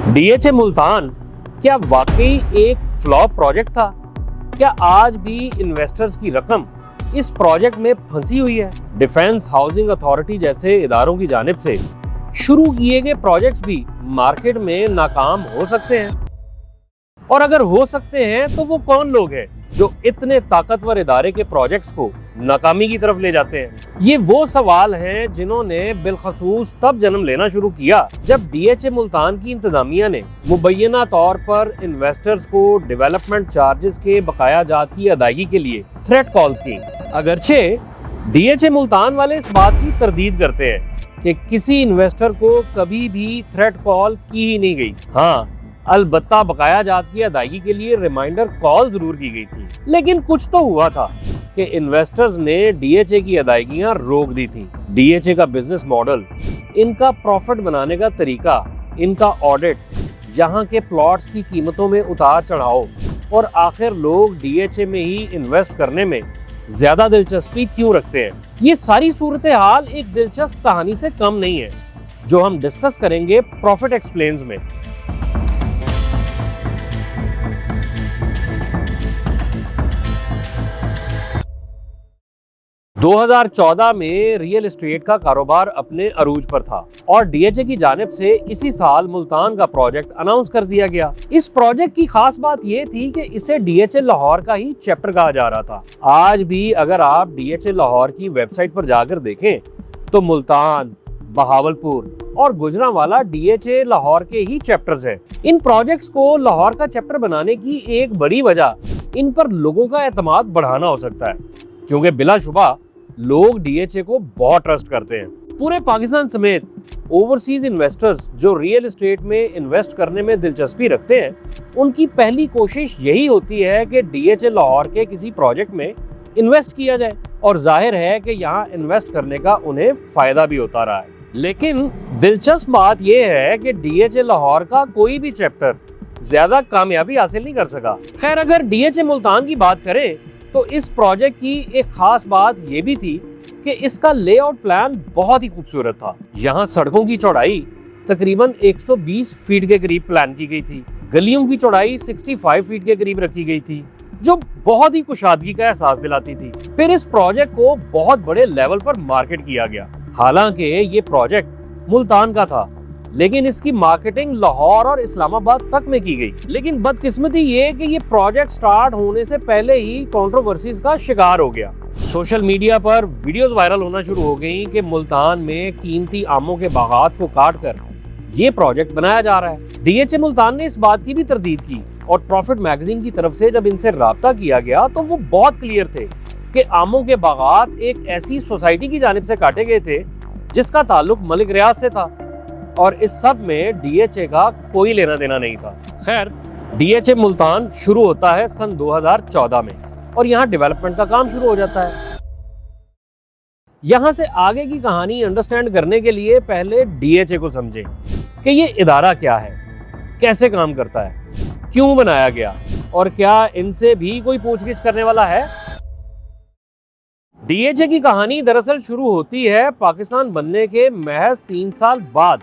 DHA Multan क्या वाकई एक फ्लॉप प्रोजेक्ट था? क्या आज भी इन्वेस्टर्स की रकम इस प्रोजेक्ट में फंसी हुई है? डिफेंस हाउसिंग अथॉरिटी जैसे इदारों की जानिब से शुरू किए गए प्रोजेक्ट्स भी मार्केट में नाकाम हो सकते हैं, और अगर हो सकते हैं तो वो कौन लोग हैं जो इतने ताकतवर इदारे के प्रोजेक्ट्स को नाकामी की तरफ ले जाते हैं? ये वो सवाल हैं जिन्होंने बिलखसूस तब जन्म लेना शुरू किया जब डीएचए मुल्तान की इंतजामिया ने मुबैना तौर पर इन्वेस्टर्स को डेवलपमेंट चार्जेस के बकाया जात की अदायगी के लिए थ्रेट कॉल्स की। अगरचे डीएचए मुल्तान वाले इस बात की तरदीद करते हैं कि किसी इन्वेस्टर को कभी भी थ्रेट कॉल की ही नहीं गई। हाँ, अलबत्ता बकाया जात की अदायगी के लिए रिमाइंडर कॉल जरूर की गई थी, लेकिन कुछ तो हुआ था कि इन्वेस्टर्स ने डीएचए की अदायगियां रोक दी थी। डीएचए का बिजनेस मॉडल, इनका प्रॉफिट बनाने का तरीका, इनका ऑडिट, यहाँ के प्लॉट्स की कीमतों में उतार चढ़ाव, और आखिर लोग डीएचए में ही इन्वेस्ट करने में ज्यादा दिलचस्पी क्यों रखते हैं, ये सारी सूरत हाल एक दिलचस्प कहानी से कम नहीं है जो हम डिस्कस करेंगे प्रॉफिट एक्सप्लेन्स में। 2014 में रियल एस्टेट का कारोबार अपने अरूज पर था और डीएचए की जानिब से इसी साल मुल्तान का प्रोजेक्ट अनाउंस कर दिया गया। इस प्रोजेक्ट की खास बात यह थी कि इसे डीएचए लाहौर का ही चैप्टर कहा जा रहा था। आज भी अगर आप डीएचए लाहौर की वेबसाइट पर जाकर देखें तो मुल्तान, बहावलपुर और गुजरांवाला डीएचए लाहौर के ही चैप्टर्स हैं। इन प्रोजेक्ट्स को लाहौर का चैप्टर बनाने की एक बड़ी वजह इन पर लोगों का एतमाद बढ़ाना हो सकता है, क्योंकि बिलाशुबा लोग डीएचए को बहुत ट्रस्ट करते हैं। पूरे पाकिस्तान समेत ओवरसीज इन्वेस्टर्स जो रियल एस्टेट में इन्वेस्ट करने में दिलचस्पी रखते हैं, उनकी पहली कोशिश यही होती है कि डीएचए लाहौर के किसी प्रोजेक्ट में इन्वेस्ट किया जाए, और जाहिर है कि यहाँ इन्वेस्ट करने का उन्हें फायदा भी होता रहा है। लेकिन दिलचस्प बात यह है कि डीएचए लाहौर का कोई भी चैप्टर ज्यादा कामयाबी हासिल नहीं कर सका। खैर, अगर डीएचए मुल्तान की बात करें तो इस प्रोजेक्ट की एक खास बात ये भी थी कि इसका लेआउट प्लान बहुत ही खूबसूरत था। यहाँ सड़कों की चौड़ाई तकरीबन 120 फीट के करीब प्लान की गई थी, गलियों की चौड़ाई 65 फीट के करीब रखी गई थी, जो बहुत ही कुशादगी का एहसास दिलाती थी। फिर इस प्रोजेक्ट को बहुत बड़े लेवल पर मार्केट किया गया। हालांकि ये प्रोजेक्ट मुल्तान का था, लेकिन इसकी मार्केटिंग लाहौर और इस्लामाबाद तक में की गई। लेकिन बदकिस्मती ये कि ये प्रोजेक्ट स्टार्ट होने से पहले ही कंट्रोवर्सीज का शिकार हो गया। सोशल मीडिया पर वीडियोस वायरल होना शुरू हो गई कि मुल्तान में कीमती आमों के बागात को काट कर ये प्रोजेक्ट बनाया जा रहा है। डीएचए मुल्तान ने इस बात की भी तरदीद की, और प्रॉफिट मैगजीन की तरफ से जब इनसे राब्ता किया गया तो वो बहुत क्लियर थे कि आमों के बागात एक ऐसी सोसाइटी की जानिब से काटे गए थे जिसका ताल्लुक मलिक रियाज से था, और इस सब में डीएचए का कोई लेना देना नहीं था। खैर, डीएचए मुल्तान शुरू होता है सन 2014 में, और यहाँ डेवलपमेंट का काम शुरू हो जाता है। यहाँ से आगे की कहानी अंडरस्टैंड करने के लिए पहले डीएचए को समझें कि ये इदारा क्या है, कैसे काम करता है, क्यों बनाया गया, और क्या इनसे भी कोई पूछगिछ करने वाला है। डीएचए की कहानी दरअसल शुरू होती है पाकिस्तान बनने के महज 3 साल बाद,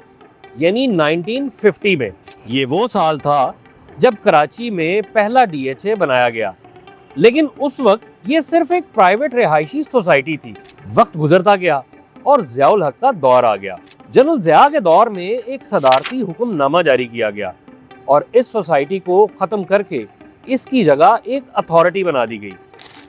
यानी 1950 में। ये वो साल था जब कराची में पहला डीएचए बनाया गया, लेकिन उस वक्त ये सिर्फ एक प्राइवेट रिहायशी सोसाइटी थी। वक्त गुजरता गया और ज़ियाउल हक का दौर आ गया। जनरल ज़िया के दौर में एक सदारती हुक्मनामा जारी किया गया और इस सोसाइटी को ख़त्म करके इसकी जगह एक अथॉरिटी बना दी गई,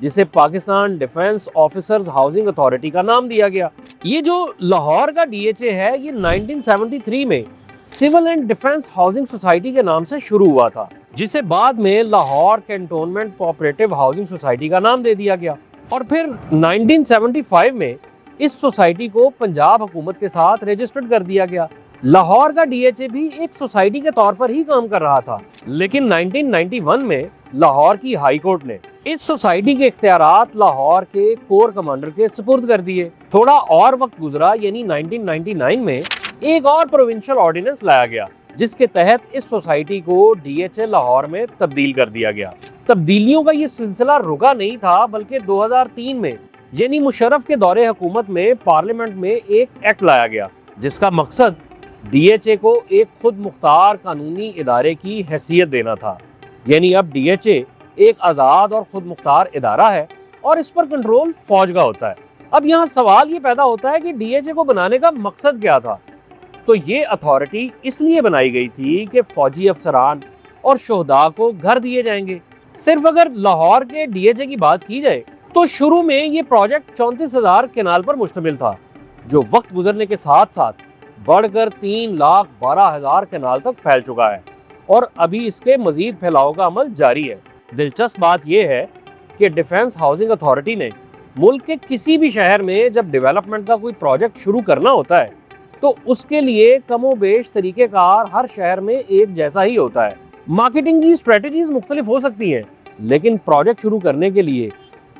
जिसे Pakistan defence officers housing authority का नाम दिया गया। ये जो लाहौर का डीएचए है, ये 1973 में civil and defence housing society के नाम से शुरू हुआ था, जिसे बाद में Lahore cantonment cooperative housing society का नाम दे दिया गया। और फिर 1975 में इस सोसाइटी को पंजाब हुकूमत के साथ रजिस्टर्ड कर दिया गया। लाहौर का डीएचए भी एक सोसाइटी के तौर पर ही काम कर रहा था, लेकिन 1991 में लाहौर की हाई कोर्ट ने इस सोसाइटी के इख्तियारात लाहौर के कोर कमांडर के सुपुर्द कर दिए। थोड़ा और वक्त गुजरा, यानी 1999 में एक और प्रोविंशियल ऑर्डिनेंस लाया गया, जिसके तहत इस सोसाइटी को डीएचए लाहौर में तब्दील कर दिया गया। तब्दीलियों का ये सिलसिला रुका नहीं था, बल्कि 2003 में यानी मुशर्रफ के दौरे हुकूमत में पार्लियामेंट में एक एक्ट लाया गया, जिसका मकसद ڈی ایچ اے کو ایک خود مختار قانونی ادارے کی حیثیت دینا تھا، یعنی اب ڈی ایچ اے ایک آزاد اور خود مختار ادارہ ہے اور اس پر کنٹرول فوج کا ہوتا ہے۔ اب یہاں سوال یہ پیدا ہوتا ہے کہ ڈی ایچ اے کو بنانے کا مقصد کیا تھا؟ تو یہ اتھارٹی اس لیے بنائی گئی تھی کہ فوجی افسران اور شہداء کو گھر دیے جائیں گے۔ صرف اگر لاہور کے ڈی ایچ اے کی بات کی جائے تو شروع میں یہ پروجیکٹ 34,000 کنال پر مشتمل تھا، جو وقت گزرنے کے ساتھ ساتھ بڑھ کر 3,12,000 کنال تک پھیل چکا ہے اور ابھی اس کے مزید پھیلاؤ کا عمل جاری ہے۔ دلچسپ بات یہ ہے کہ ڈیفنس ہاؤسنگ اتھارٹی نے ملک کے کسی بھی شہر میں جب ڈیولپمنٹ کا کوئی پروجیکٹ شروع کرنا ہوتا ہے تو اس کے لیے کم و بیش طریقہ کار ہر شہر میں ایک جیسا ہی ہوتا ہے۔ مارکیٹنگ کی اسٹریٹجیز مختلف ہو سکتی ہیں، لیکن پروجیکٹ شروع کرنے کے لیے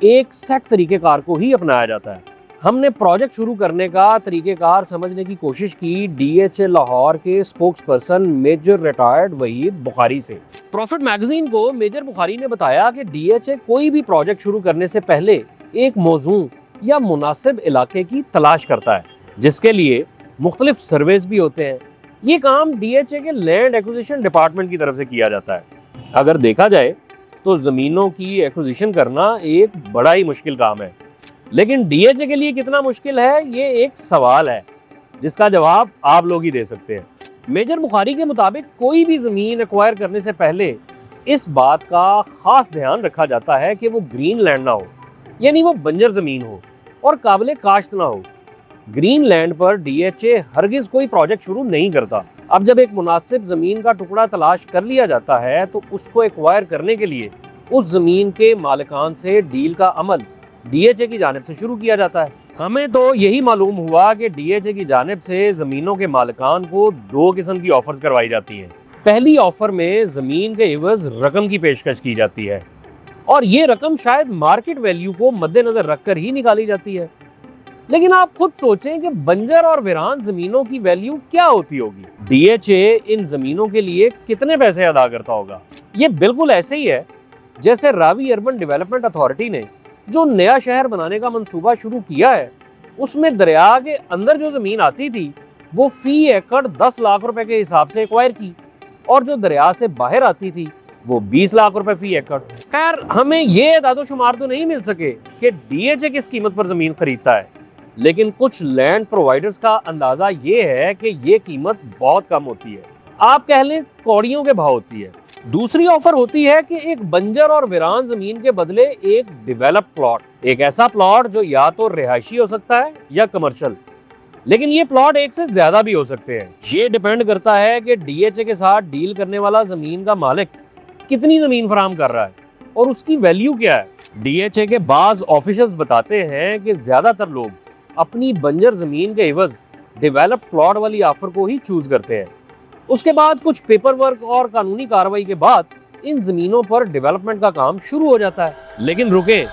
ایک سیٹ طریقہ کار کو ہی اپنایا جاتا ہے۔ ہم نے پروجیکٹ شروع کرنے کا طریقہ کار سمجھنے کی کوشش کی ڈی ایچ اے لاہور کے spokesperson major retired Waheed Bukhari سے۔ پروفٹ میگزین کو میجر بخاری نے بتایا کہ ڈی ایچ اے کوئی بھی پروجیکٹ شروع کرنے سے پہلے ایک موزوں یا مناسب علاقے کی تلاش کرتا ہے، جس کے لیے مختلف سرویز بھی ہوتے ہیں۔ یہ کام ڈی ایچ اے کے لینڈ ایکوزیشن ڈپارٹمنٹ کی طرف سے کیا جاتا ہے۔ اگر دیکھا جائے تو زمینوں کی ایکوزیشن کرنا ایک بڑا ہی مشکل کام ہے، لیکن ڈی ایچ اے کے لیے کتنا مشکل ہے یہ ایک سوال ہے جس کا جواب آپ لوگ ہی دے سکتے ہیں۔ میجر بخاری کے مطابق کوئی بھی زمین ایکوائر کرنے سے پہلے اس بات کا خاص دھیان رکھا جاتا ہے کہ وہ گرین لینڈ نہ ہو، یعنی وہ بنجر زمین ہو اور قابل کاشت نہ ہو۔ گرین لینڈ پر ڈی ایچ اے ہرگز کوئی پروجیکٹ شروع نہیں کرتا۔ اب جب ایک مناسب زمین کا ٹکڑا تلاش کر لیا جاتا ہے تو اس کو ایکوائر کرنے کے لیے اس زمین کے مالکان سے ڈیل کا عمل ڈی ایچ اے کی جانب سے شروع کیا جاتا ہے۔ ہمیں تو یہی معلوم ہوا کہ ڈی ایچ اے کی جانب سے زمینوں کے مالکان کو دو قسم کی آفرز کروائی جاتی ہیں۔ پہلی آفر میں زمین کے عوض رقم کی پیشکش کی جاتی ہے اور یہ رقم شاید مارکیٹ ویلیو کو مد نظر رکھ کر ہی نکالی جاتی ہے۔ لیکن آپ خود سوچیں کہ بنجر اور ویران زمینوں کی ویلیو کیا ہوتی ہوگی؟ ڈی ایچ اے ان زمینوں کے لیے کتنے پیسے ادا کرتا ہوگا؟ یہ بالکل ایسے ہی ہے جیسے راوی اربن ڈیولپمنٹ اتھارٹی نے جو نیا شہر بنانے کا منصوبہ شروع کیا ہے، اس میں دریا کے اندر جو زمین آتی تھی وہ فی ایکڑ 10 لاکھ روپے کے حساب سے ایکوائر کی، اور جو دریا سے باہر آتی تھی وہ 20 لاکھ روپے فی ایکڑ۔ خیر، ہمیں یہ اعداد و شمار تو نہیں مل سکے کہ ڈی ایچ اے کس قیمت پر زمین خریدتا ہے، لیکن کچھ لینڈ پرووائڈرز کا اندازہ یہ ہے کہ یہ قیمت بہت کم ہوتی ہے، آپ کہہ لیں کوڑیوں کے بھاؤ ہوتی ہے۔ دوسری آفر ہوتی ہے کہ ایک بنجر اور ویران زمین کے بدلے ایک ڈیولپ پلاٹ، ایک ایسا پلاٹ جو یا تو رہائشی ہو سکتا ہے یا کمرشل، لیکن یہ پلاٹ ایک سے زیادہ بھی ہو سکتے ہیں۔ یہ ڈیپینڈ کرتا ہے کہ ڈی ایچ اے کے ساتھ ڈیل کرنے والا زمین کا مالک کتنی زمین فراہم کر رہا ہے اور اس کی ویلیو کیا ہے۔ ڈی ایچ اے کے بعض آفیشلز بتاتے ہیں کہ زیادہ تر لوگ اپنی بنجر زمین کے عوض ڈیولپ پلاٹ والی آفر کو ہی چوز کرتے ہیں۔ اس کے بعد کچھ پیپر ورک اور قانونی کارروائی کے بعد ان زمینوں پر ڈیولپمنٹ کا کام شروع ہو جاتا ہے۔ لیکن رکیں،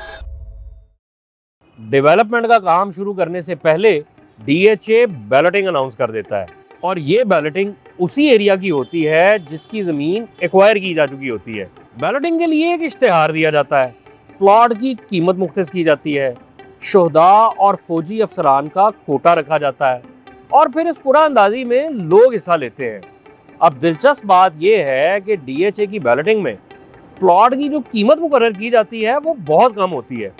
ڈیولپمنٹ کا کام شروع کرنے سے پہلے D H A balloting announce کر دیتا ہے، اور یہ بیلٹنگ اسی ایریا کی ہوتی ہے جس کی زمین ایکوائر کی جا چکی ہوتی ہے۔ بیلٹنگ کے لیے ایک اشتہار دیا جاتا ہے، پلاٹ کی قیمت مختص کی جاتی ہے، شہداء اور فوجی افسران کا کوٹا رکھا جاتا ہے، اور پھر اس قرعہ اندازی میں لوگ حصہ لیتے ہیں۔ اب دلچسپ بات یہ ہے کہ ڈی ایچ اے کی بیلٹنگ میں پلاٹ کی جو قیمت مقرر کی جاتی ہے وہ بہت کم ہوتی ہے،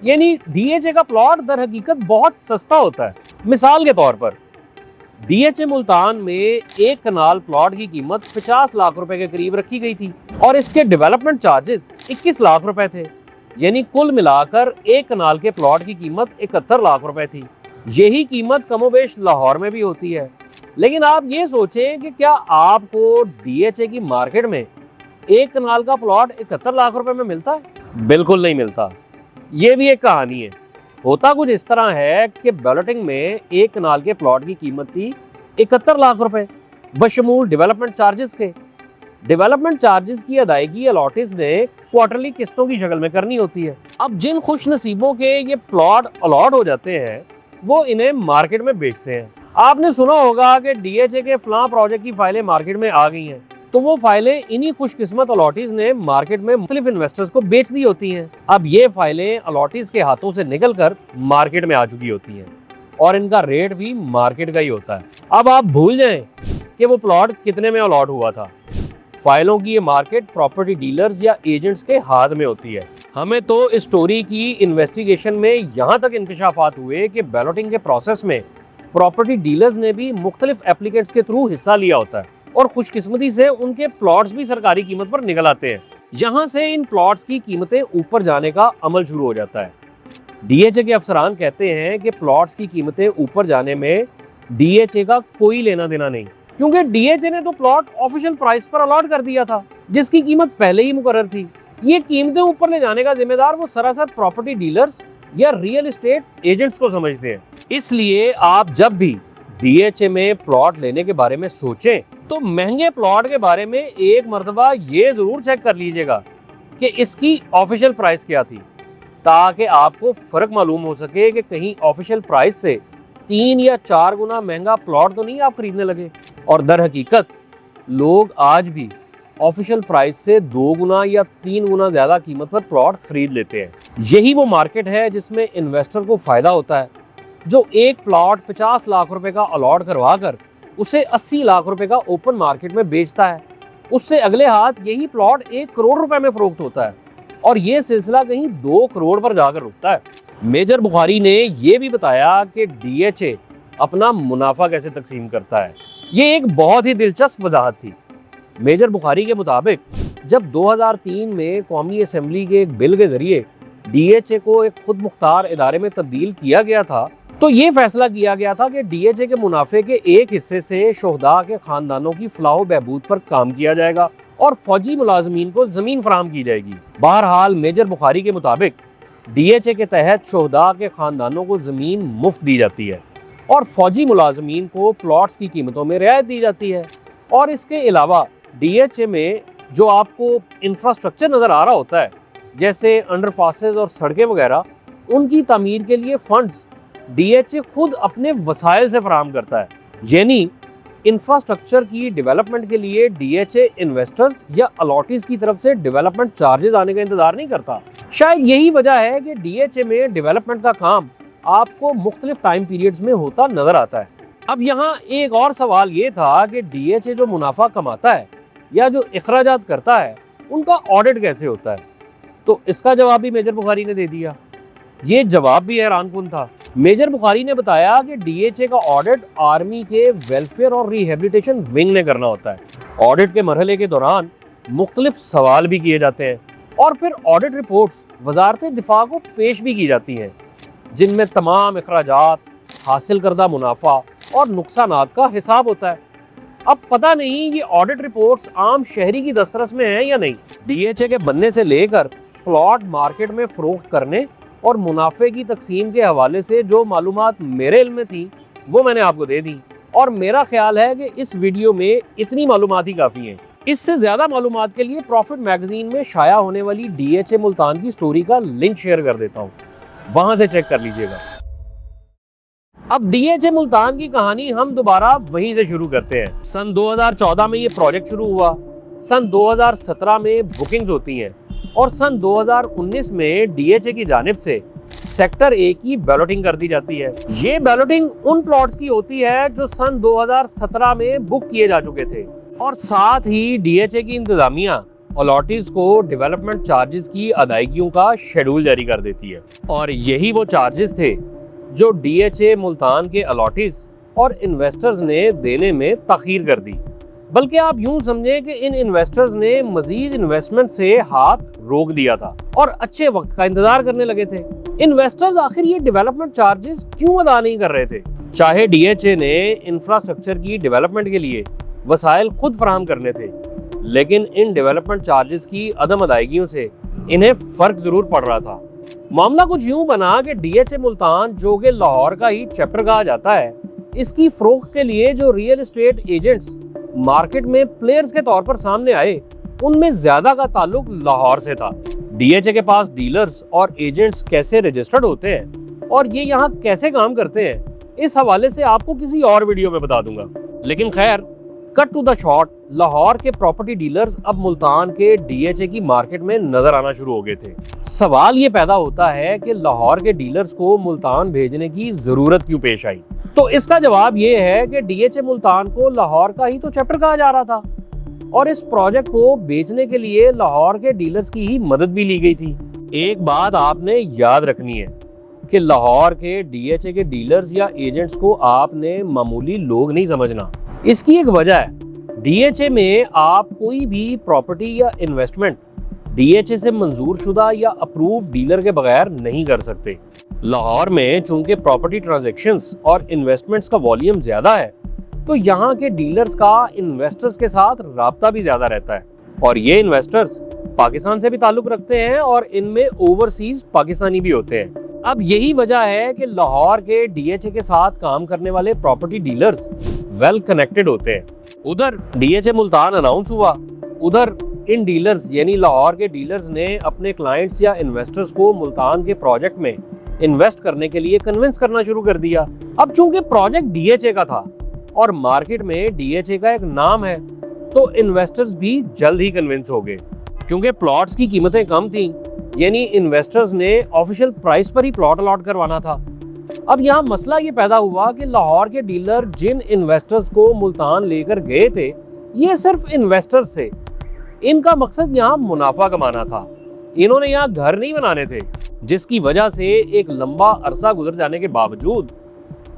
یعنی ڈی ایچ اے کا پلاٹ در حقیقت بہت سستا ہوتا ہے۔ مثال کے طور پر ڈی ایچ اے ملتان میں ایک کنال پلاٹ کی قیمت 50 لاکھ روپے کے قریب رکھی گئی تھی اور اس کے ڈیولپمنٹ چارجز 21 لاکھ روپے تھے، یعنی کل ملا کر ایک کنال کے پلاٹ کی قیمت 71 لاکھ روپے تھی۔ یہی قیمت کم و بیش لاہور میں بھی ہوتی ہے۔ لیکن آپ یہ سوچیں کہ کیا آپ کو ڈی ایچ اے کی مارکیٹ میں ایک کنال کا پلاٹ 71 لاکھ روپے میں ملتا ہے؟ بالکل نہیں ملتا۔ یہ بھی ایک کہانی ہے۔ ہوتا کچھ اس طرح ہے کہ بیلٹنگ میں ایک کنال کے پلاٹ کی قیمت تھی 71 لاکھ روپے بشمول ڈیولپمنٹ چارجز کے۔ ڈیولپمنٹ چارجز کی ادائیگی الاٹیز نے کوارٹرلی قسطوں کی شکل میں کرنی ہوتی ہے۔ اب جن خوش نصیبوں کے یہ پلاٹ الاٹ ہو جاتے ہیں وہ انہیں مارکیٹ میں بیچتے ہیں۔ آپ نے سنا ہوگا کہ ڈی ایچ اے کے فلاں پروجیکٹ کی فائلیں مارکیٹ میں آ گئی ہیں، تو وہ فائلیں انہی خوش قسمت الاٹیز نے مارکیٹ میں مختلف انویسٹرز کو بیچ دی ہوتی ہیں۔ اب یہ فائلیں الاٹیز کے ہاتھوں سے نکل کر مارکیٹ میں آ چکی ہوتی ہیں۔ और इनका रेट भी मार्केट का ही होता है। अब आप भूल जाएं कि वो प्लॉट कितने में अलॉट हुआ था। फाइलों की ये मार्केट प्रॉपर्टी डीलर्स या एजेंट्स के हाथ में होती है। हमें तो इस स्टोरी की इन्वेस्टिगेशन में यहाँ तक इंकशाफात हुए कि बैलोटिंग के प्रोसेस में प्रॉपर्टी डीलर्स ने भी मुख्तलिफ एप्लीकेंट्स के थ्रू हिस्सा लिया होता है और खुशकिस्मती से उनके प्लॉट्स भी सरकारी कीमत पर निकल आते हैं। यहाँ से इन प्लॉट्स की कीमतें ऊपर जाने का अमल शुरू हो जाता है। डीएचए के अफसरान कहते हैं कि प्लॉट्स की कीमतें ऊपर जाने में डीएचए का कोई लेना देना नहीं, क्योंकि डीएचए ने तो प्लॉट ऑफिशियल प्राइस पर अलॉट कर दिया था जिसकी कीमत पहले ही मुकर्रर थी। ये कीमतें ऊपर ले जाने का जिम्मेदार वो सरासर प्रॉपर्टी डीलर्स या रियल एस्टेट एजेंट्स को समझते हैं। इसलिए आप जब भी डीएचए में प्लॉट लेने के बारे में सोचें तो महंगे प्लॉट के बारे में एक मर्तबा ये जरूर चेक कर लीजिएगा कि इसकी ऑफिशियल प्राइस क्या थी, ताकि आपको फर्क मालूम हो सके कि कहीं ऑफिशियल प्राइस से 3 या 4 गुना महंगा प्लॉट तो नहीं आप खरीदने लगे। और दर हकीकत लोग आज भी ऑफिशियल प्राइस से 2 गुना या 3 गुना ज्यादा कीमत पर प्लॉट खरीद लेते हैं। यही वो मार्केट है जिसमें इन्वेस्टर को फायदा होता है, जो एक प्लॉट 50 लाख रुपए का अलॉट करवा कर उसे 80 लाख रुपए का ओपन मार्केट में बेचता है। उससे अगले हाथ यही प्लॉट 1 करोड़ रुपए में फरोख्त होता है और ये सिलसिला कहीं 2 करोड़ पर जाकर रुकता है। मेजर बुखारी ने यह भी बताया कि डीएचए अपना मुनाफा कैसे तकसीम करता है। ये एक बहुत ही दिलचस्प वजाहत थी। मेजर बुखारी के मुताबिक जब 2003 में कौमी असेंबली के एक बिल के जरिए डीएचए को एक खुद मुख्तार इदारे में तब्दील किया गया था, तो ये फैसला किया गया था कि डीएचए के मुनाफे के एक हिस्से से शोहदा के खानदानों की फलाह बहबूद पर काम किया जाएगा और फौजी मुलाजमीन को जमीन फराहम की जाएगी। बहरहाल मेजर बुखारी के मुताबिक डीएचए के तहत शोहदा के खानदानों को जमीन मुफ्त दी जाती है और फौजी मुलाजमीन को प्लॉट्स की कीमतों में रियायत दी जाती है। और इसके अलावा डीएचए में जो आपको इंफ्रास्ट्रक्चर नज़र आ रहा होता है, जैसे अंडरपासेस और सड़कें वगैरह, उनकी तामीर के लिए फंड्स डीएचए खुद अपने वसाइल से फराहम करता है। यानी इंफ्रास्ट्रक्चर की डेवलपमेंट के लिए डीएचए इन्वेस्टर्स या अलॉटीज की तरफ से डेवलपमेंट चार्जेस आने का इंतजार नहीं करता। शायद यही वजह है कि डीएचए में डेवलपमेंट का काम आपको मुख्तलिफ टाइम पीरियड्स में होता नजर आता है। अब यहाँ एक और सवाल ये था कि डीएचए जो मुनाफा कमाता है या जो इखराजात करता है, उनका ऑडिट कैसे होता है? तो इसका जवाब भी मेजर बुखारी ने दे दिया। ये जवाब भी हैरानकुन था। मेजर बुखारी ने बताया कि डीएचए का ऑडिट आर्मी के वेलफेयर और रिहेबिलिटेशन विंग ने करना होता है। ऑडिट के मरहले के दौरान मुख्तलिफ सवाल भी किए जाते हैं और फिर ऑडिट रिपोर्ट्स वजारत दिफा को पेश भी की जाती हैं, जिनमें तमाम इखराजात, हासिल करदा मुनाफा और नुकसानात का हिसाब होता है। अब पता नहीं ये ऑडिट रिपोर्ट्स आम शहरी की दस्तरस में हैं या नहीं। डीएचए के बनने से लेकर प्लॉट मार्केट में फरोख्त करने और मुनाफे की तकसीम के हवाले से जो मालूमात मेरे इल्म में थी वो मैंने आपको दे दी, और मेरा ख्याल है कि इस वीडियो में इतनी मालूमात ही काफ़ी हैं। इससे ज़्यादा मालूमात के लिए प्रॉफिट मैगजीन में शाया होने वाली डीएचए मुल्तान की स्टोरी का लिंक शेयर कर देता हूँ, वहाँ से चेक कर लीजिएगा। अब डीएचए मुल्तान की कहानी हम दोबारा वहीं से शुरू करते हैं। सन 2014 में ये प्रोजेक्ट शुरू हुआ, सन 2017 में बुकिंग्स होती हैं और सन 2019 में डीएचए की जानिब से सेक्टर ए की बैलोटिंग कर दी जाती है। ये बैलोटिंग उन प्लॉट्स की होती है जो सन 2017 में बुक किए जा चुके थे, और साथ ही डीएचए की इंतजामिया अलॉटीज को डेवलपमेंट चार्जेस की अदायगियों का शेड्यूल जारी कर देती है। और यही वो चार्जेस थे जो डीएचए मुल्तान के अलॉटीज और इन्वेस्टर्स ने देने में ताखीर कर दी। बल्कि आप यूं समझें कि इन इन्वेस्टर्स ने मजीद इन्वेस्टमेंट से हाथ रोक दिया था और अच्छे वक्त का इंतजार करने लगे थे। इन्वेस्टर्स आखिर ये डेवलपमेंट चार्जेस क्यों अदा नहीं कर रहे थे? चाहे डीएचए ने इंफ्रास्ट्रक्चर की डेवलपमेंट के लिए वसाइल खुद फराहम करने थे, लेकिन इन डेवलपमेंट चार्जेस की अदम अदायगियों से इन्हें फर्क जरूर पड़ रहा था। मामला कुछ यूं बना कि डीएचए मुल्तान, जो कि लाहौर का ही चैप्टर कहा जाता है, इसकी फरोख्त के लिए जो रियल एस्टेट एजेंट्स मार्केट में प्लेयर्स के तौर पर सामने आए, उनमें ज्यादा का ताल्लुक लाहौर से था। डीएचए के पास डीलर्स और एजेंट्स कैसे रजिस्टर्ड होते हैं और ये यहाँ कैसे काम करते हैं, इस हवाले से आपको किसी और वीडियो में बता दूंगा। लेकिन खैर, cut to the short, Lahore کے پراپرٹی ڈیلرز اب ملتان کے DHA کی مارکیٹ میں نظر آنا شروع ہو گئے تھے۔ سوال یہ پیدا ہوتا ہے کہ لاہور کے ڈیلرز کو ملتان بھیجنے کی ضرورت کیوں پیش آئی؟ تو اس کا جواب یہ ہے کہ DHA ملتان کو لاہور کا ہی تو چیپٹر کہا جا رہا تھا، اور اس پروجیکٹ کو بیچنے کے لیے لاہور کے ڈیلرز کی ہی مدد بھی لی گئی تھی۔ ایک بات آپ نے یاد رکھنی ہے کہ لاہور کے DHA کے ڈیلرز یا ایجنٹس کو آپ نے معمولی لوگ نہیں سمجھنا۔ اس کی ایک وجہ ہے، DHA میں آپ کوئی بھی پراپرٹی یا انویسٹمنٹ DHA سے منظور شدہ یا اپروو ڈیلر کے بغیر نہیں کر سکتے۔ لاہور میں چونکہ پراپرٹی ٹرانزیکشنز اور انویسٹمنٹس کا والیوم زیادہ ہے، تو یہاں کے ڈیلرز کا انویسٹرز کے ساتھ رابطہ بھی زیادہ رہتا ہے، اور یہ انویسٹرز پاکستان سے بھی تعلق رکھتے ہیں اور ان میں اوورسیز پاکستانی بھی ہوتے ہیں۔ اب یہی وجہ ہے کہ لاہور کے DHA کے ساتھ کام کرنے والے پراپرٹی ڈیلرز ویل کنیکٹڈ ہوتے ہیں۔ ادھر DHA ملتان اناؤنس ہوا، ادھر ان ڈیلرز یعنی لاہور کے ڈیلرز نے اپنے کلائنٹس یا انویسٹرز کو ملتان کے پروجیکٹ میں انویسٹ کرنے کے لیے کنونس کرنا شروع کر دیا۔ اب چونکہ پروجیکٹ DHA کا تھا اور مارکیٹ میں DHA کا ایک نام ہے، تو انویسٹرز بھی جلد ہی کنونس ہو گئے۔ کیونکہ پلاٹس کی قیمتیں کم تھیں، یعنی انویسٹرز نے آفیشیل پرائس پر ہی پلاٹ الاٹ کروانا تھا۔ اب یہاں مسئلہ یہ پیدا ہوا کہ لاہور کے ڈیلر جن انویسٹرز کو ملتان لے کر گئے تھے، یہ صرف انویسٹرز تھے۔ ان کا مقصد یہاں منافع کمانا تھا، انہوں نے یہاں گھر نہیں بنانے تھے، جس کی وجہ سے ایک لمبا عرصہ گزر جانے کے باوجود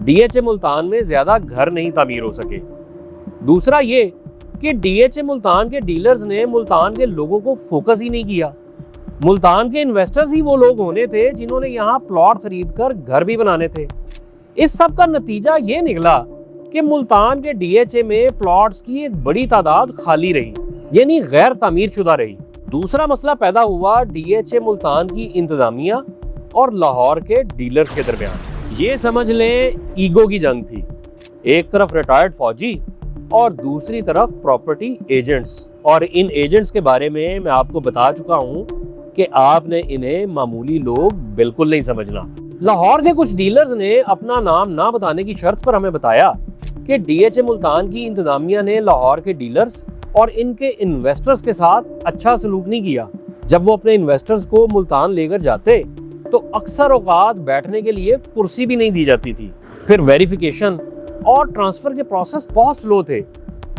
DHA ملتان میں زیادہ گھر نہیں تعمیر ہو سکے۔ دوسرا یہ کہ DHA ملتان کے ڈیلرز نے ملتان کے لوگوں کو فوکس ہی نہیں کیا۔ ملتان کے انویسٹرز ہی وہ لوگ ہونے تھے جنہوں نے یہاں پلاٹ خرید کر گھر بھی بنانے تھے۔ اس سب کا نتیجہ یہ نکلا کہ ملتان کے DHA میں پلاٹس کی ایک بڑی تعداد خالی رہی، یعنی غیر تعمیر شدہ رہی۔ دوسرا مسئلہ پیدا ہوا DHA ملتان کی انتظامیہ اور لاہور کے ڈیلرز کے درمیان۔ یہ سمجھ لیں ایگو کی جنگ تھی، ایک طرف ریٹائرڈ فوجی اور دوسری طرف پراپرٹی ایجنٹس، اور ان ایجنٹس کے بارے میں آپ کو بتا چکا ہوں کہ آپ نے انہیں معمولی لوگ بالکل نہیں سمجھنا۔ لاہور کے کچھ ڈیلرز نے اپنا نام نہ بتانے کی شرط پر ہمیں بتایا کہ DHA ملتان کی انتظامیہ نے لاہور کے ڈیلرز اور ان کے انویسٹرز کے ساتھ اچھا سلوک نہیں کیا۔ جب وہ اپنے انویسٹرز کو ملتان لے کر جاتے تو اکثر اوقات بیٹھنے کے لیے کرسی بھی نہیں دی جاتی تھی۔ پھر ویریفیکیشن اور ٹرانسفر کے پروسیس بہت سلو تھے،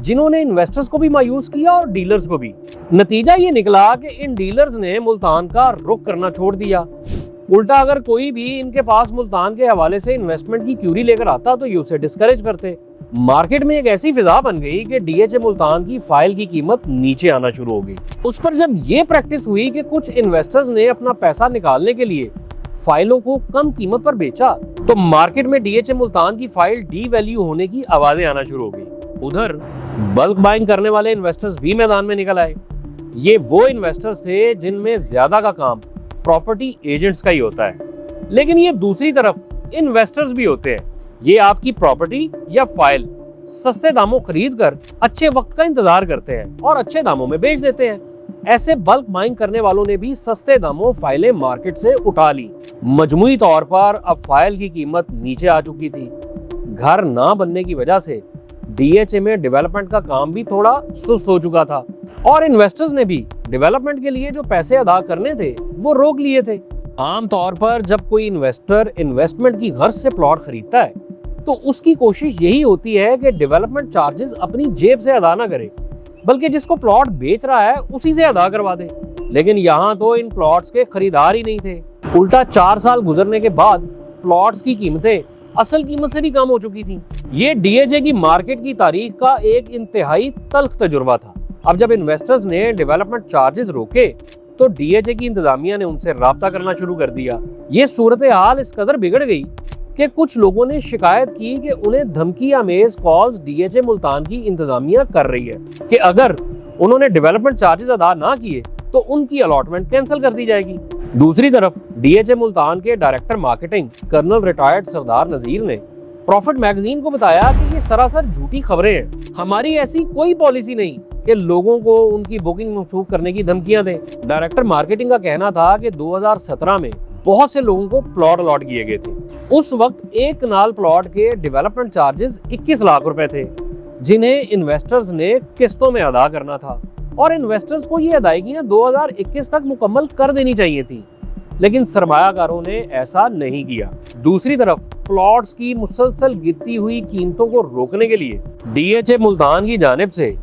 جنہوں نے انویسٹرز کو بھی مایوس کیا اور ڈیلرز کو بھی۔ نتیجہ یہ نکلا کہ ان ڈیلرز نے ملتان کا رخ کرنا چھوڑ دیا۔ الٹا اگر کوئی بھی ان کے پاس ملتان کے حوالے سے انویسٹمنٹ کی کیوری لے کر آتا تو یہ اسے ڈسکریج کرتے۔ مارکیٹ میں ایک ایسی فضا بن گئی کہ DHA ملتان کی فائل کی قیمت نیچے آنا شروع ہو گئی۔ اس پر جب یہ پریکٹس ہوئی کہ کچھ انویسٹرز نے اپنا پیسہ نکالنے کے لیے فائلوں کو کم قیمت پر بیچا، تو مارکیٹ میں DHA ملتان کی فائل ڈی ویلیو ہونے کی آوازیں آنا شروع ہو گئی۔ ادھر بلک بائنگ کرنے والے انویسٹرز بھی میدان میں نکل آئے۔ یہ وہ انویسٹرز تھے جن میں زیادہ کا کام پراپرٹی ایجنٹس کا ہی ہوتا ہے، لیکن یہ دوسری طرف انویسٹرز بھی ہوتے ہیں۔ یہ آپ کی پراپرٹی یا فائل سستے داموں خرید کر اچھے وقت کا انتظار کرتے ہیں اور اچھے داموں میں بیچ دیتے ہیں۔ ایسے بلک بائنگ کرنے والوں نے بھی سستے داموں فائلیں مارکیٹ سے اٹھا لی۔ مجموعی طور پر اب فائل کی قیمت نیچے آ چکی تھی۔ گھر نہ بننے کی وجہ سے DHA میں ڈیولپمنٹ کا کام بھی تھوڑا سست ہو چکا تھا، اور انویسٹرز نے بھی ڈیولپمنٹ کے لیے جو پیسے ادا کرنے تھے وہ روک لیے تھے۔ عام طور پر جب کوئی انویسٹر انویسٹمنٹ کی غرض سے پلاٹ خریدتا ہے تو اس کی کوشش یہی ہوتی ہے کہ ڈیولپمنٹ چارجز اپنی جیب سے ادا نہ کرے، بلکہ جس کو پلاٹ بیچ رہا ہے اسی سے ادا کروا دے۔ لیکن یہاں تو ان پلاٹس کے خریدار ہی نہیں تھے۔ الٹا 4 سال گزرنے کے بعد پلاٹس کی قیمتیں اصل قیمت سے بھی کم ہو چکی تھیں۔ یہ DHA کی مارکیٹ کی تاریخ کا ایک انتہائی تلخ تجربہ تھا۔ اب جب انویسٹرز نے ڈیولپمنٹ چارجز روکے تو DHA کی انتظامیہ نے ان سے رابطہ کرنا شروع کر دیا۔ یہ صورتحال اس قدر بگڑ گئی کہ کچھ لوگوں نے شکایت کی کہ انہیں دھمکی آمیز کالز DHA ملتان کی انتظامیہ کر رہی ہے کہ اگر انہوں نے ڈیولپمنٹ چارجز ادا نہ کیے تو ان کی الاٹمنٹ کینسل کر دی جائے گی۔ دوسری طرف DHA ملتان کے ڈائریکٹر مارکیٹنگ کرنل ریٹائرڈ سردار نذیر نے پروفٹ میگزین کو بتایا کہ یہ سراسر جھوٹی خبریں ہیں، ہماری ایسی کوئی پالیسی نہیں کہ لوگوں کو ان کی بکنگ منسوخ کرنے کی دھمکیاں دیں۔ ڈائریکٹر مارکیٹنگ کا کہنا تھا کہ 2017 میں بہت سے لوگوں کو پلاٹ الاٹ کیے گئے تھے۔ اس وقت ایک کنال پلاٹ کے ڈیولپمنٹ چارجز 21 لاکھ روپے تھے، जिन्हें इन्वेस्टर्स ने किस्तों में अदा करना था और इन्वेस्टर्स को ये अदायगियां 2021 तक मुकम्मल कर देनी चाहिए थी, लेकिन सरमायाकारों ने ऐसा नहीं किया। दूसरी तरफ प्लॉट्स की मुसलसल गिरती हुई कीमतों को रोकने के लिए डीएचए मुल्तान की जानिब से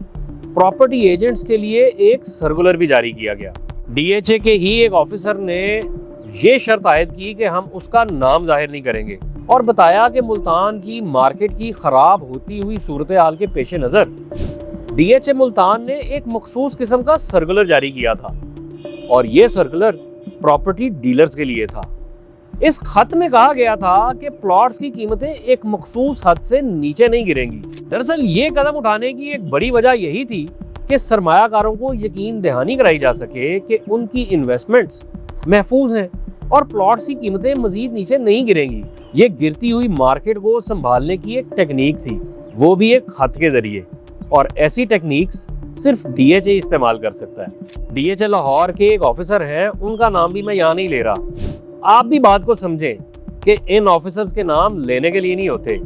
प्रॉपर्टी एजेंट्स के लिए एक सर्कुलर भी जारी किया गया। डीएचए के ही एक ऑफिसर ने ये शर्त आयद की कि हम उसका नाम जाहिर नहीं करेंगे और बताया कि मुल्तान की मार्केट की खराब होती हुई सूरत हाल के पेश नज़र डीएचए मुल्तान ने एक मखसूस किस्म का सर्कुलर जारी किया था और ये सर्कुलर प्रॉपर्टी डीलर्स के लिए था। इस खत में कहा गया था कि प्लॉट्स की कीमतें एक मखसूस हद से नीचे नहीं गिरेंगी। दरअसल ये कदम उठाने की एक बड़ी वजह यही थी कि सरमायाकारों को यकीन दहानी कराई जा सके कि उनकी इन्वेस्टमेंट्स महफूज हैं और प्लॉट्स की कीमतें मजीद नीचे नहीं गिरेंगी। ये गिरती हुई मार्केट को संभालने की एक टेक्निक थी, वो भी एक खत के जरिए, और ऐसी टेक्निक्स सिर्फ डीएचए इस्तेमाल कर सकता है। डीएचए लाहौर के एक ऑफिसर हैं, उनका नाम भी मैं यहाँ नहीं ले रहा। आप भी बात को समझें कि इन ऑफिसर्स के नाम लेने के लिए नहीं होते,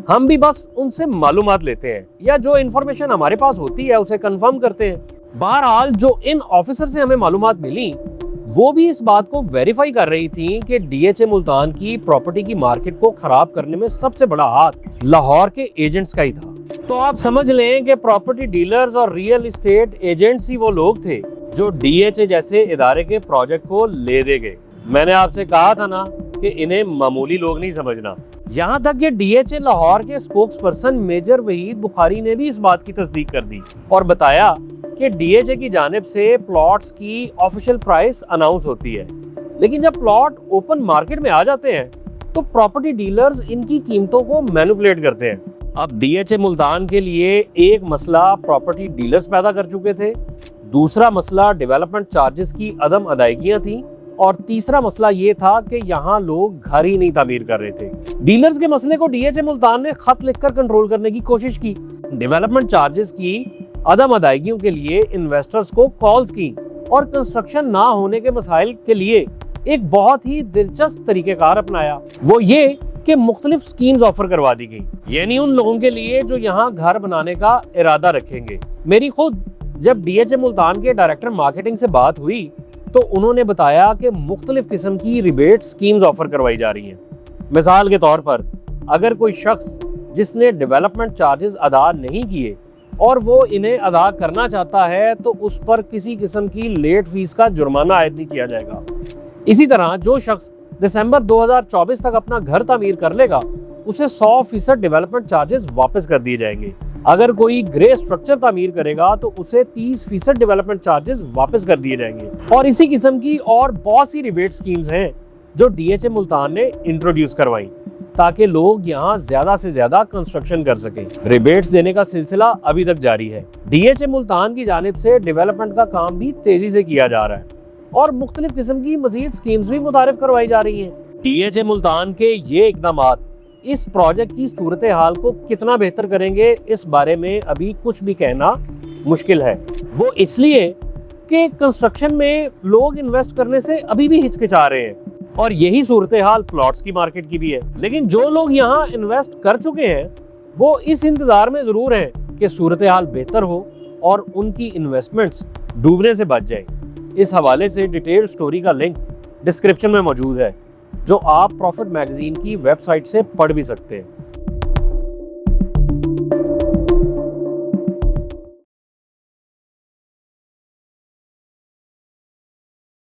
हम भी बस उनसे मालूमात लेते हैं या जो इन्फॉर्मेशन हमारे पास होती है उसे कंफर्म करते हैं। बहरहाल जो इन ऑफिसर से हमें मालूमात मिली वो भी इस बात को वेरीफाई कर रही थी कि डीएचए मुल्तान की प्रॉपर्टी की मार्केट को खराब करने में सबसे बड़ा हाथ लाहौर के एजेंट्स का ही था। तो आप समझ लें कि प्रॉपर्टी डीलर्स और रियल एस्टेट एजेंट्स ही वो लोग थे जो डीएचए जैसे इदारे के प्रोजेक्ट को ले दे गए। मैंने आपसे कहा था ना कि इन्हें मामूली लोग नहीं समझना। यहाँ तक कि डीएचए लाहौर के spokesperson major Waheed Bukhari ने भी इस बात की तस्दीक कर दी और बताया कि डीएचए की जानिब से प्लॉट्स की ऑफिशियल प्राइस अनाउंस होती है, लेकिन जब प्लॉट ओपन मार्केट में आ जाते हैं तो प्रॉपर्टी डीलर्स इनकी कीमतों को मैनिपुलेट करते हैं। अब डीएचए मुल्तान के लिए एक मसला प्रॉपर्टी डीलर्स पैदा कर चुके थे, दूसरा मसला डेवलपमेंट चार्जेस की अदम अदायगियां थी और तीसरा मसला ये था कि यहाँ लोग घर ही नहीं तामीर कर रहे थे। डीलर्स के मसले को डीएचए मुल्तान ने खत लिखकर कंट्रोल करने की कोशिश की। डेवलपमेंट चार्जेस की अदम अदायगियों के लिए इन्वेस्टर्स को कॉल्स की और कंस्ट्रक्शन ना होने के मसाइल के लिए एक बहुत ही दिलचस्प तरीकेकार अपनाया, वो ये कि मुख्तलिफ स्कीम्स ऑफर करवा दी गई, यानी उन लोगों के लिए जो यहाँ घर बनाने का इरादा रखेंगे। मेरी खुद जब डीएचए मुल्तान के डायरेक्टर मार्केटिंग से बात हुई तो उन्होंने बताया कि मुख्तलिफ किस्म की रिबेट स्कीम्स ऑफर करवाई जा रही हैं। मिसाल के तौर पर अगर कोई शख्स जिसने डेवलपमेंट चार्जेस अदा नहीं किए और वो इन्हें अदा करना चाहता है तो उस पर किसी किस्म की लेट फीस का जुर्माना आयद नहीं किया जाएगा। इसी तरह जो शख्स दिसंबर 2024 तक अपना घर तामीर कर लेगा उसे 100% डेवलपमेंट चार्जेस वापस कर दिए जाएंगे। अगर कोई ग्रे स्ट्रक्चर तामीर करेगा तो उसे 30% डेवलपमेंट चार्जेस वापस कर दिए जाएंगे। और इसी किस्म की और बहुत सी रिबेट स्कीम्स हैं जो डीएचए मुल्तान ने इंट्रोड्यूस करवाई ताकि लोग यहाँ ज्यादा से ज्यादा कंस्ट्रक्शन कर सकें। रिबेट्स देने का सिलसिला अभी तक जारी है। डीएचए मुल्तान की जानिब से डेवलपमेंट का काम भी तेजी से किया जा रहा है और मुख्तलिफ किस्म की मजीद स्कीम्स भी मुतारिफ करवाई जा रही हैं। डीएचए मुल्तान के ये इकदामात इस प्रोजेक्ट की सूरत हाल को कितना बेहतर करेंगे इस बारे में अभी कुछ भी कहना मुश्किल है। वो इसलिए कि कंस्ट्रक्शन में लोग इन्वेस्ट करने से अभी भी हिचकिचा रहे हैं और यही सूरत हाल प्लॉट्स की मार्केट की भी है। लेकिन जो लोग यहाँ इन्वेस्ट कर चुके हैं वो इस इंतजार में जरूर हैं कि सूरत हाल बेहतर हो और उनकी इन्वेस्टमेंट्स डूबने से बच जाए। इस हवाले से डिटेल स्टोरी का लिंक डिस्क्रिप्शन में मौजूद है जो आप प्रॉफिट मैगजीन की वेबसाइट से पढ़ भी सकते हैं।